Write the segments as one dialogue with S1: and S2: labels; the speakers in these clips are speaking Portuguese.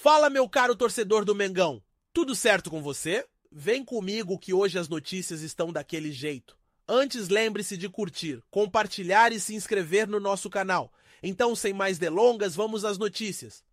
S1: Fala, meu caro torcedor do Mengão, tudo certo com você? Vem comigo que hoje as notícias estão daquele jeito. Antes, lembre-se de curtir, compartilhar e se inscrever no nosso canal. Então, sem mais delongas, vamos às notícias.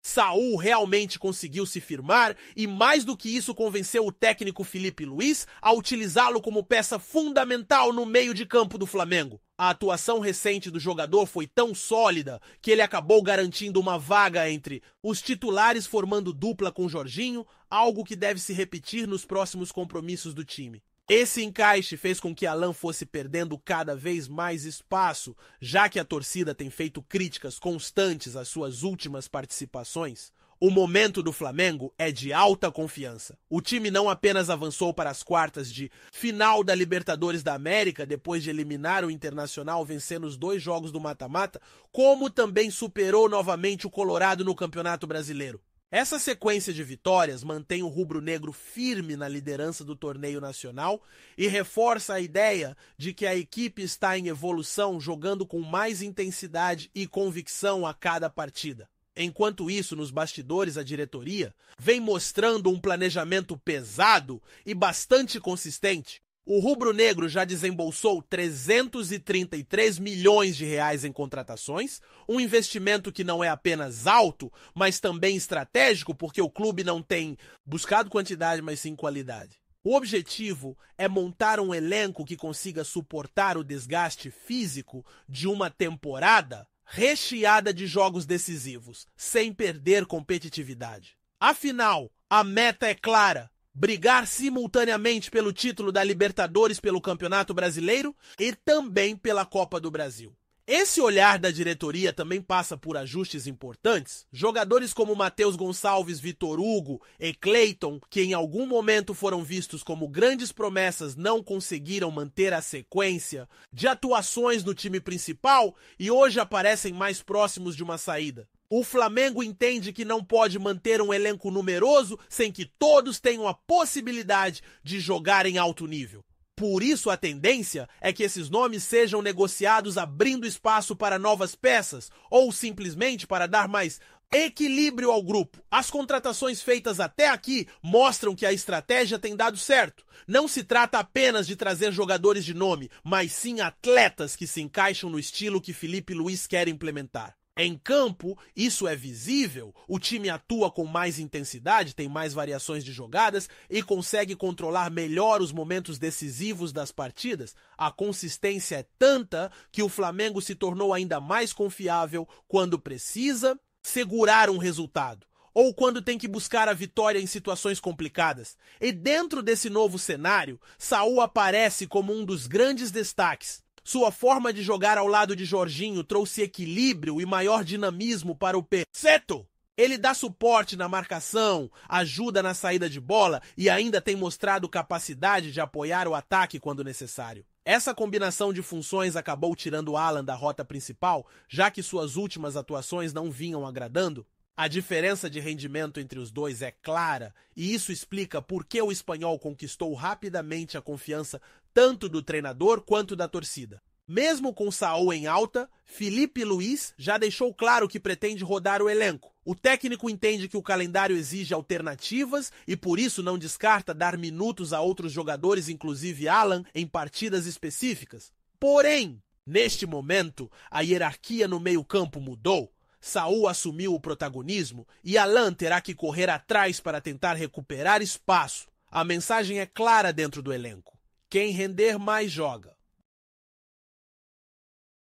S1: Saúl realmente conseguiu se firmar e, mais do que isso, convenceu o técnico Filipe Luís a utilizá-lo como peça fundamental no meio de campo do Flamengo. A atuação recente do jogador foi tão sólida que ele acabou garantindo uma vaga entre os titulares, formando dupla com Jorginho, algo que deve se repetir nos próximos compromissos do time. Esse encaixe fez com que Alan fosse perdendo cada vez mais espaço, já que a torcida tem feito críticas constantes às suas últimas participações. O momento do Flamengo é de alta confiança. O time não apenas avançou para as quartas de final da Libertadores da América, depois de eliminar o Internacional vencendo os 2 jogos do mata-mata, como também superou novamente o Colorado no Campeonato Brasileiro. Essa sequência de vitórias mantém o rubro-negro firme na liderança do torneio nacional e reforça a ideia de que a equipe está em evolução, jogando com mais intensidade e convicção a cada partida. Enquanto isso, nos bastidores, a diretoria vem mostrando um planejamento pesado e bastante consistente. O rubro-negro já desembolsou 333 milhões de reais em contratações, um investimento que não é apenas alto, mas também estratégico, porque o clube não tem buscado quantidade, mas sim qualidade. O objetivo é montar um elenco que consiga suportar o desgaste físico de uma temporada recheada de jogos decisivos, sem perder competitividade. Afinal, a meta é clara: brigar simultaneamente pelo título da Libertadores, pelo Campeonato Brasileiro e também pela Copa do Brasil. Esse olhar da diretoria também passa por ajustes importantes. Jogadores como Matheus Gonçalves, Vitor Hugo e Cleiton, que em algum momento foram vistos como grandes promessas, não conseguiram manter a sequência de atuações no time principal e hoje aparecem mais próximos de uma saída. O Flamengo entende que não pode manter um elenco numeroso sem que todos tenham a possibilidade de jogar em alto nível. Por isso, a tendência é que esses nomes sejam negociados abrindo espaço para novas peças ou simplesmente para dar mais equilíbrio ao grupo. As contratações feitas até aqui mostram que a estratégia tem dado certo. Não se trata apenas de trazer jogadores de nome, mas sim atletas que se encaixam no estilo que Filipe Luís quer implementar. Em campo, isso é visível, o time atua com mais intensidade, tem mais variações de jogadas e consegue controlar melhor os momentos decisivos das partidas. A consistência é tanta que o Flamengo se tornou ainda mais confiável quando precisa segurar um resultado, ou quando tem que buscar a vitória em situações complicadas. E dentro desse novo cenário, Saúl aparece como um dos grandes destaques. Sua forma de jogar ao lado de Jorginho trouxe equilíbrio e maior dinamismo para o Peseto. Ele dá suporte na marcação, ajuda na saída de bola e ainda tem mostrado capacidade de apoiar o ataque quando necessário. Essa combinação de funções acabou tirando Alan da rota principal, já que suas últimas atuações não vinham agradando. A diferença de rendimento entre os dois é clara e isso explica por que o espanhol conquistou rapidamente a confiança tanto do treinador quanto da torcida. Mesmo com Saúl em alta, Filipe Luís já deixou claro que pretende rodar o elenco. O técnico entende que o calendário exige alternativas e por isso não descarta dar minutos a outros jogadores, inclusive Alan, em partidas específicas. Porém, neste momento, a hierarquia no meio-campo mudou. Saúl assumiu o protagonismo e Alan terá que correr atrás para tentar recuperar espaço. A mensagem é clara dentro do elenco: quem render mais joga.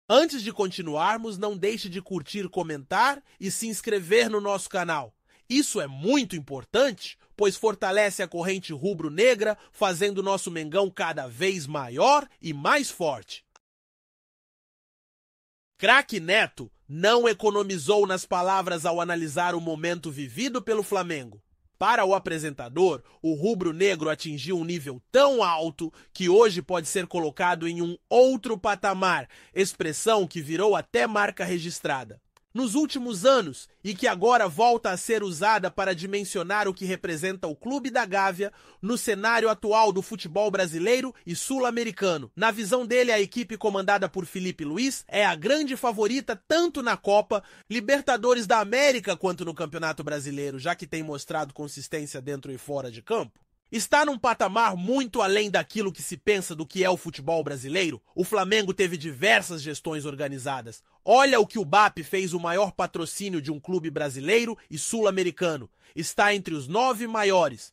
S1: Antes de continuarmos, não deixe de curtir, comentar e se inscrever no nosso canal. Isso é muito importante, pois fortalece a corrente rubro-negra, fazendo nosso Mengão cada vez maior e mais forte. Craque Neto não economizou nas palavras ao analisar o momento vivido pelo Flamengo. Para o apresentador, o rubro-negro atingiu um nível tão alto que hoje pode ser colocado em um outro patamar, expressão que virou até marca registrada. nos últimos anos e que agora volta a ser usada para dimensionar o que representa o Clube da Gávea no cenário atual do futebol brasileiro e sul-americano. Na visão dele, a equipe comandada por Filipe Luís é a grande favorita tanto na Copa Libertadores da América quanto no Campeonato Brasileiro, já que tem mostrado consistência dentro e fora de campo. Está num patamar muito além daquilo que se pensa do que é o futebol brasileiro. O Flamengo teve diversas gestões organizadas. Olha o que o BAP fez, o maior patrocínio de um clube brasileiro e sul-americano. Está entre os 9 maiores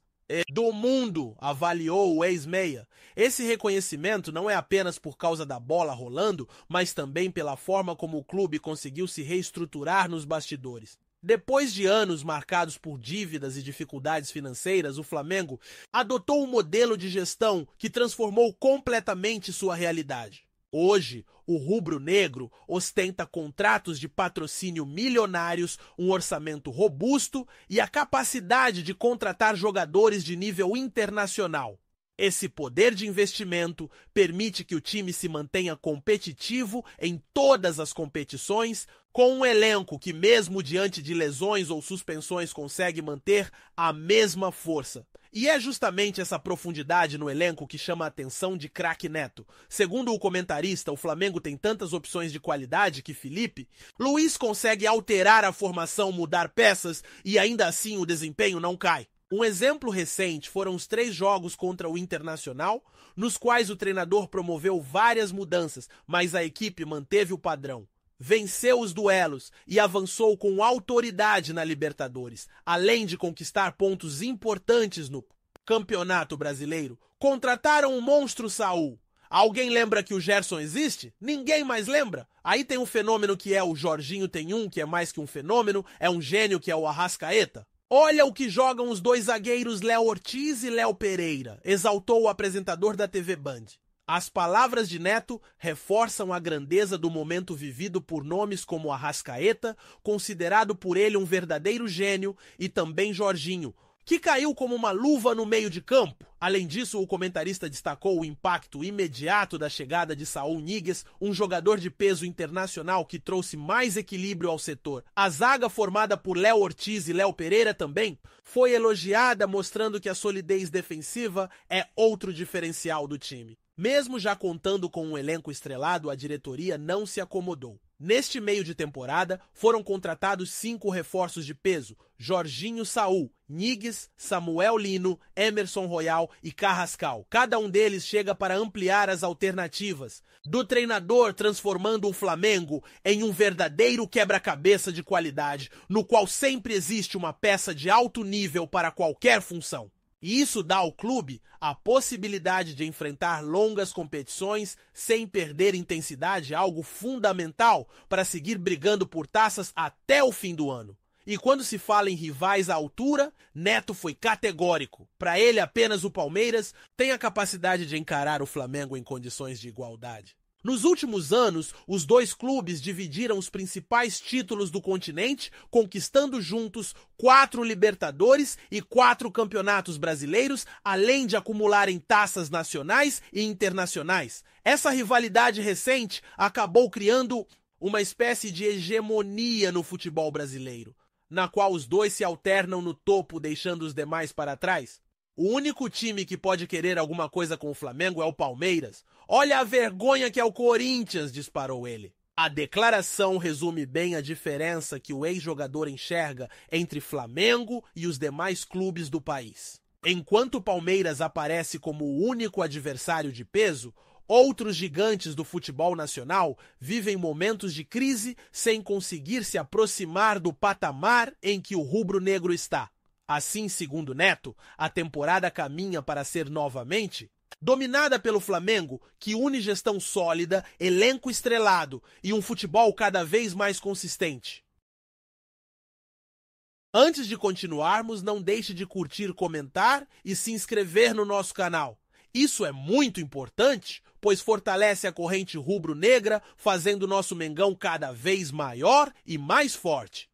S1: do mundo, avaliou o ex-meia. Esse reconhecimento não é apenas por causa da bola rolando, mas também pela forma como o clube conseguiu se reestruturar nos bastidores. Depois de anos marcados por dívidas e dificuldades financeiras, o Flamengo adotou um modelo de gestão que transformou completamente sua realidade. Hoje, o rubro-negro ostenta contratos de patrocínio milionários, um orçamento robusto e a capacidade de contratar jogadores de nível internacional. Esse poder de investimento permite que o time se mantenha competitivo em todas as competições, com um elenco que, mesmo diante de lesões ou suspensões, consegue manter a mesma força. E é justamente essa profundidade no elenco que chama a atenção de craque Neto. Segundo o comentarista, o Flamengo tem tantas opções de qualidade que Filipe Luís consegue alterar a formação, mudar peças e ainda assim o desempenho não cai. Um exemplo recente foram os 3 jogos contra o Internacional, nos quais o treinador promoveu várias mudanças, mas a equipe manteve o padrão. Venceu os duelos e avançou com autoridade na Libertadores, além de conquistar pontos importantes no Campeonato Brasileiro. Contrataram o monstro Saul. Alguém lembra que o Gerson existe? Ninguém mais lembra. Aí tem um fenômeno que é o Jorginho tem um, que é mais que um fenômeno, é um gênio que é o Arrascaeta. Olha o que jogam os 2 zagueiros Léo Ortiz e Léo Pereira, exaltou o apresentador da TV Band. As palavras de Neto reforçam a grandeza do momento vivido por nomes como Arrascaeta, considerado por ele um verdadeiro gênio, e também Jorginho, que caiu como uma luva no meio de campo. Além disso, o comentarista destacou o impacto imediato da chegada de Saul Níguez, um jogador de peso internacional que trouxe mais equilíbrio ao setor. A zaga formada por Léo Ortiz e Léo Pereira também foi elogiada, mostrando que a solidez defensiva é outro diferencial do time. Mesmo já contando com um elenco estrelado, a diretoria não se acomodou. Neste meio de temporada, foram contratados 5 reforços de peso: Jorginho, Saul, Níguez, Samuel Lino, Emerson Royal e Carrascal. Cada um deles chega para ampliar as alternativas do treinador, transformando o Flamengo em um verdadeiro quebra-cabeça de qualidade, no qual sempre existe uma peça de alto nível para qualquer função. E isso dá ao clube a possibilidade de enfrentar longas competições sem perder intensidade, algo fundamental para seguir brigando por taças até o fim do ano. E quando se fala em rivais à altura, Neto foi categórico. Para ele, apenas o Palmeiras tem a capacidade de encarar o Flamengo em condições de igualdade. Nos últimos anos, os 2 clubes dividiram os principais títulos do continente, conquistando juntos 4 Libertadores e 4 campeonatos brasileiros, além de acumularem taças nacionais e internacionais. Essa rivalidade recente acabou criando uma espécie de hegemonia no futebol brasileiro, na qual os 2 se alternam no topo, deixando os demais para trás. O único time que pode querer alguma coisa com o Flamengo é o Palmeiras. Olha a vergonha que é o Corinthians, disparou ele. A declaração resume bem a diferença que o ex-jogador enxerga entre Flamengo e os demais clubes do país. Enquanto o Palmeiras aparece como o único adversário de peso, outros gigantes do futebol nacional vivem momentos de crise sem conseguir se aproximar do patamar em que o rubro-negro está. Assim, segundo Neto, a temporada caminha para ser novamente dominada pelo Flamengo, que une gestão sólida, elenco estrelado e um futebol cada vez mais consistente. Antes de continuarmos, não deixe de curtir, comentar e se inscrever no nosso canal. Isso é muito importante, pois fortalece a corrente rubro-negra, fazendo nosso Mengão cada vez maior e mais forte.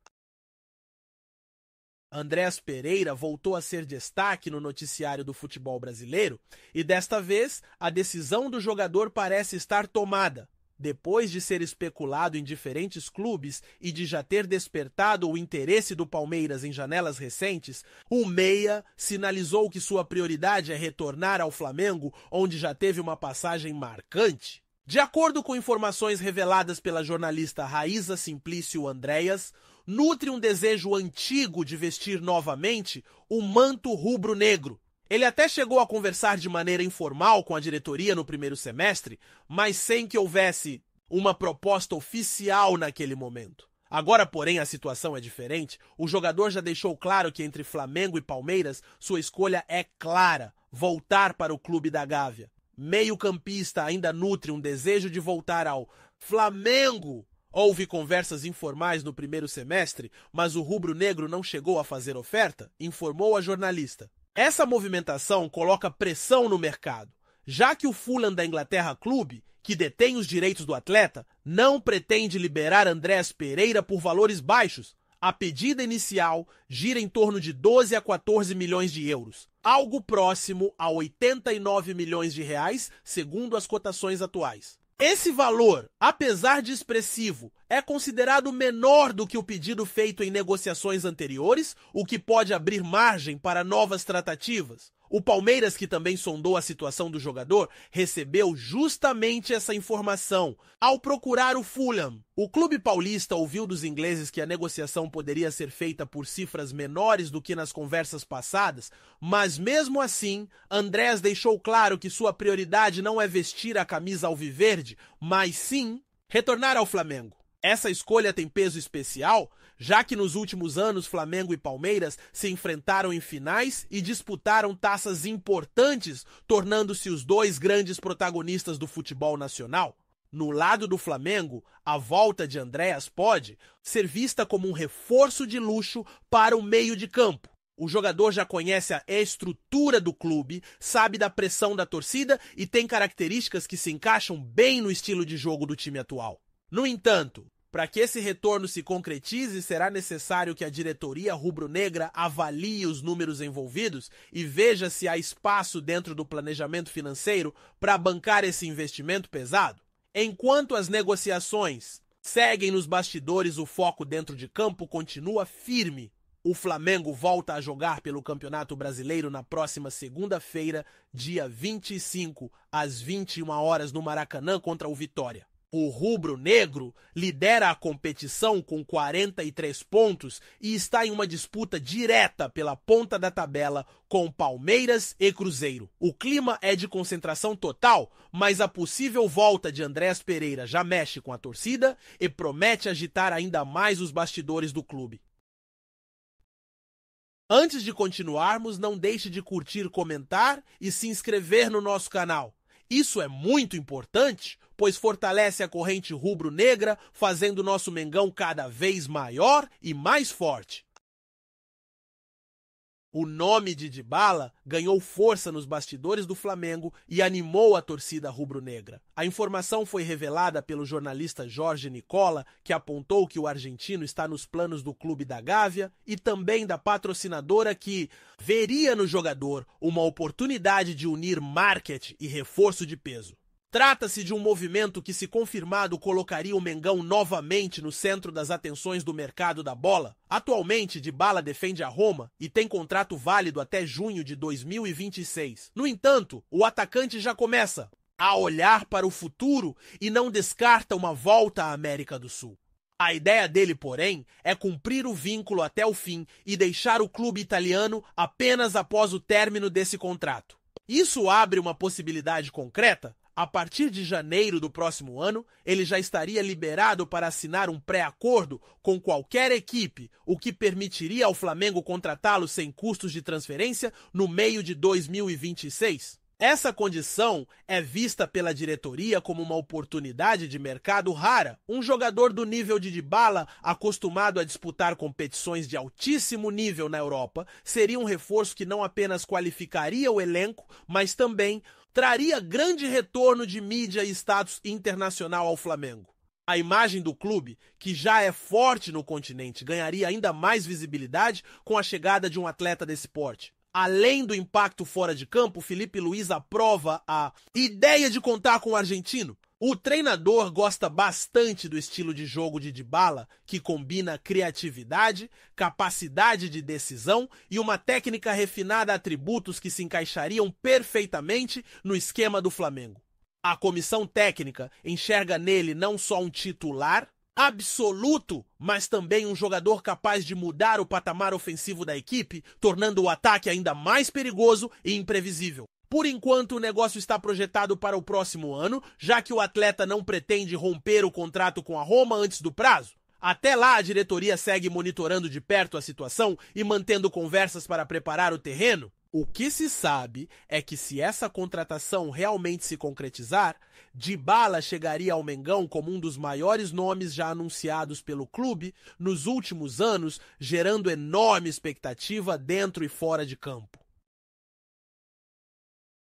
S1: Andrés Pereira voltou a ser destaque no noticiário do futebol brasileiro e desta vez a decisão do jogador parece estar tomada. Depois de ser especulado em diferentes clubes e de já ter despertado o interesse do Palmeiras em janelas recentes, o meia sinalizou que sua prioridade é retornar ao Flamengo, onde já teve uma passagem marcante. De acordo com informações reveladas pela jornalista Raíza Simplício Andréas, nutre um desejo antigo de vestir novamente o manto rubro-negro. Ele até chegou a conversar de maneira informal com a diretoria no primeiro semestre, mas sem que houvesse uma proposta oficial naquele momento. Agora, porém, a situação é diferente. O jogador já deixou claro que entre Flamengo e Palmeiras, sua escolha é clara: voltar para o clube da Gávea. Meio-campista ainda nutre um desejo de voltar ao Flamengo. Houve conversas informais no primeiro semestre, mas o rubro-negro não chegou a fazer oferta, informou a jornalista. Essa movimentação coloca pressão no mercado, já que o Fulham da Inglaterra Clube, que detém os direitos do atleta, não pretende liberar Andrés Pereira por valores baixos. A pedida inicial gira em torno de 12 a 14 milhões de euros, algo próximo a 89 milhões de reais, segundo as cotações atuais. Esse valor, apesar de expressivo, é considerado menor do que o pedido feito em negociações anteriores, o que pode abrir margem para novas tratativas. O Palmeiras, que também sondou a situação do jogador, recebeu justamente essa informação ao procurar o Fulham. O clube paulista ouviu dos ingleses que a negociação poderia ser feita por cifras menores do que nas conversas passadas, mas mesmo assim, Andrés deixou claro que sua prioridade não é vestir a camisa alviverde, mas sim retornar ao Flamengo. Essa escolha tem peso especial, já que nos últimos anos Flamengo e Palmeiras se enfrentaram em finais e disputaram taças importantes, tornando-se os dois grandes protagonistas do futebol nacional. No lado do Flamengo, a volta de Andrés pode ser vista como um reforço de luxo para o meio de campo. O jogador já conhece a estrutura do clube, sabe da pressão da torcida e tem características que se encaixam bem no estilo de jogo do time atual. No entanto, para que esse retorno se concretize, será necessário que a diretoria rubro-negra avalie os números envolvidos e veja se há espaço dentro do planejamento financeiro para bancar esse investimento pesado. Enquanto as negociações seguem nos bastidores, o foco dentro de campo continua firme. O Flamengo volta a jogar pelo Campeonato Brasileiro na próxima segunda-feira, dia 25, às 21 horas no Maracanã contra o Vitória. O rubro-negro lidera a competição com 43 pontos e está em uma disputa direta pela ponta da tabela com Palmeiras e Cruzeiro. O clima é de concentração total, mas a possível volta de Andrés Pereira já mexe com a torcida e promete agitar ainda mais os bastidores do clube. Antes de continuarmos, não deixe de curtir, comentar e se inscrever no nosso canal. Isso é muito importante, pois fortalece a corrente rubro-negra, fazendo nosso Mengão cada vez maior e mais forte. O nome de Dybala ganhou força nos bastidores do Flamengo e animou a torcida rubro-negra. A informação foi revelada pelo jornalista Jorge Nicola, que apontou que o argentino está nos planos do clube da Gávea e também da patrocinadora que veria no jogador uma oportunidade de unir marketing e reforço de peso. Trata-se de um movimento que, se confirmado, colocaria o Mengão novamente no centro das atenções do mercado da bola. Atualmente, Dybala defende a Roma e tem contrato válido até junho de 2026. No entanto, o atacante já começa a olhar para o futuro e não descarta uma volta à América do Sul. A ideia dele, porém, é cumprir o vínculo até o fim e deixar o clube italiano apenas após o término desse contrato. Isso abre uma possibilidade concreta? A partir de janeiro do próximo ano, ele já estaria liberado para assinar um pré-acordo com qualquer equipe, o que permitiria ao Flamengo contratá-lo sem custos de transferência no meio de 2026. Essa condição é vista pela diretoria como uma oportunidade de mercado rara. Um jogador do nível de Dybala, acostumado a disputar competições de altíssimo nível na Europa, seria um reforço que não apenas qualificaria o elenco, mas também traria grande retorno de mídia e status internacional ao Flamengo. A imagem do clube, que já é forte no continente, ganharia ainda mais visibilidade com a chegada de um atleta desse porte. Além do impacto fora de campo, Filipe Luís aprova a ideia de contar com o argentino. O treinador gosta bastante do estilo de jogo de Dybala, que combina criatividade, capacidade de decisão e uma técnica refinada, atributos que se encaixariam perfeitamente no esquema do Flamengo. A comissão técnica enxerga nele não só um titular absoluto, mas também um jogador capaz de mudar o patamar ofensivo da equipe, tornando o ataque ainda mais perigoso e imprevisível. Por enquanto, o negócio está projetado para o próximo ano, já que o atleta não pretende romper o contrato com a Roma antes do prazo. Até lá, a diretoria segue monitorando de perto a situação e mantendo conversas para preparar o terreno. O que se sabe é que, se essa contratação realmente se concretizar, Dybala chegaria ao Mengão como um dos maiores nomes já anunciados pelo clube nos últimos anos, gerando enorme expectativa dentro e fora de campo.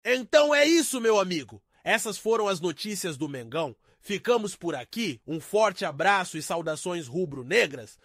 S1: Então é isso, meu amigo. Essas foram as notícias do Mengão. Ficamos por aqui. Um forte abraço e saudações rubro-negras.